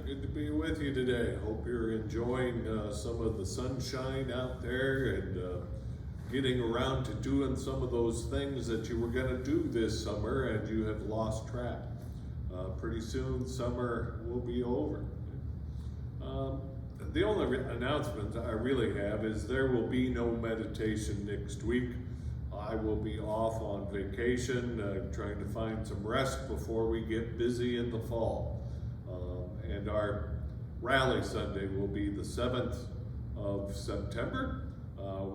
Good to be with you today. Hope you're enjoying some of the sunshine out there and getting around to doing some of those things that you were going to do this summer and you have lost track. Pretty soon summer will be over. The only announcement I really have is there will be no meditation next week. I will be off on vacation, trying to find some rest before we get busy in the fall. And our rally Sunday will be the 7th of September.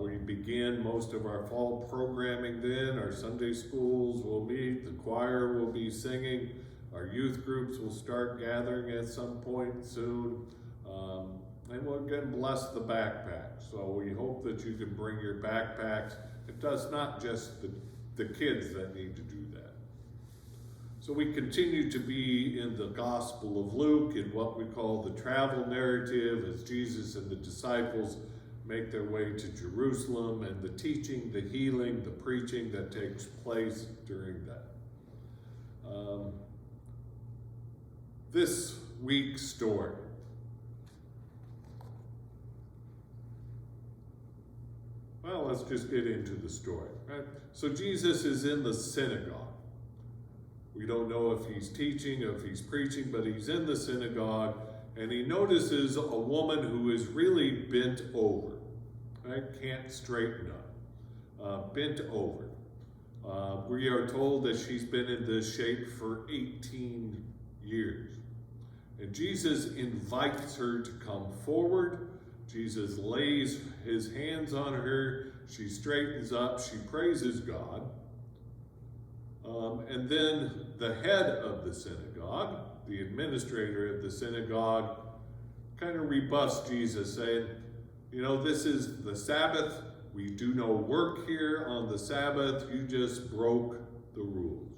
We begin most of our fall programming then. Our Sunday schools will meet, the choir will be singing, our youth groups will start gathering at some point soon. And we'll again bless the backpacks. So we hope that you can bring your backpacks. It does not just the kids that need to do that. So we continue to be in the Gospel of Luke in what we call the travel narrative as Jesus and the disciples make their way to Jerusalem and the teaching, the healing, the preaching that takes place during that. This week's story. Well, let's just get into the story, right? So Jesus is in the synagogue. We don't know if he's teaching, if he's preaching, but he's in the synagogue and he notices a woman who is really bent over, right? Can't straighten up, bent over. We are told that she's been in this shape for 18 years. And Jesus invites her to come forward. Jesus lays his hands on her, she straightens up, she praises God. And then the head of the synagogue, the administrator of the synagogue, kind of rebuffs Jesus, saying, you know, this is the Sabbath. We do no work here on the Sabbath. You just broke the rules.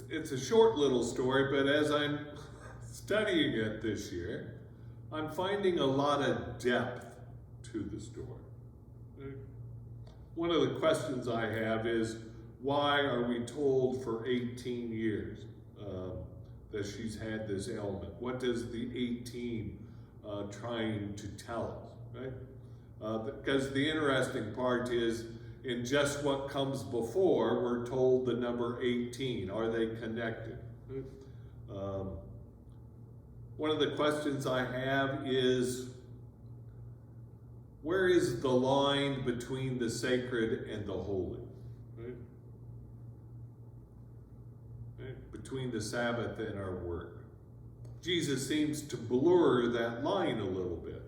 It's a short little story, but as I'm studying it this year, I'm finding a lot of depth to the story. One of the questions I have is, why are we told for 18 years that she's had this ailment? What does the 18 trying to tell us, right? Because the interesting part is, in just what comes before, we're told the number 18. Are they connected? One of the questions I have is, where is the line between the sacred and the holy? Right? Right? Between the Sabbath and our work. Jesus seems to blur that line a little bit.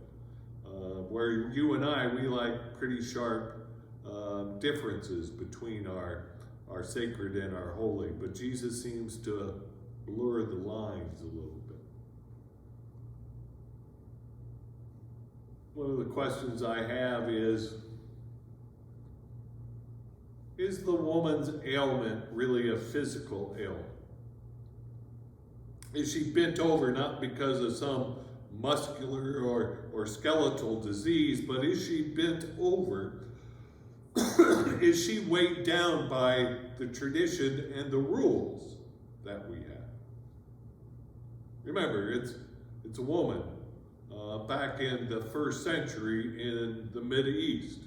Where you and I, we like pretty sharp differences between our sacred and our holy. But Jesus seems to blur the lines a little bit. One of the questions I have is the woman's ailment really a physical ailment? Is she bent over not because of some muscular or skeletal disease, but is she bent over? Is she weighed down by the tradition and the rules that we have? Remember, it's a woman. Back in the 1st century in the Middle East.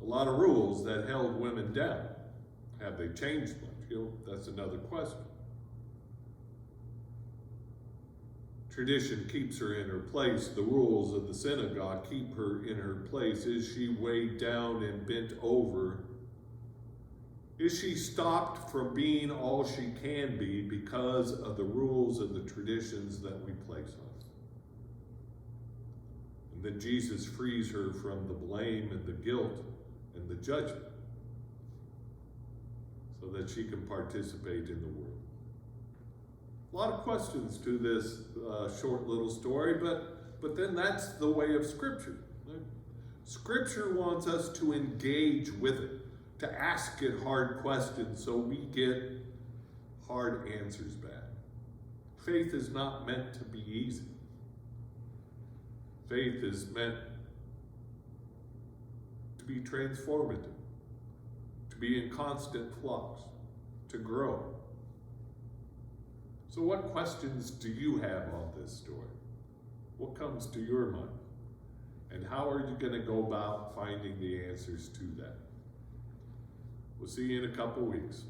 A lot of rules that held women down. Have they changed much? You know, that's another question. Tradition keeps her in her place. The rules of the synagogue keep her in her place. Is she weighed down and bent over? Is she stopped from being all she can be because of the rules and the traditions that we place on her? That Jesus frees her from the blame and the guilt and the judgment so that she can participate in the world. A lot of questions to this short little story, but then that's the way of Scripture. Right? Scripture wants us to engage with it, to ask it hard questions so we get hard answers back. Faith is not meant to be easy. Faith is meant to be transformative, to be in constant flux, to grow. So what questions do you have on this story? What comes to your mind? And how are you going to go about finding the answers to that? We'll see you in a couple weeks.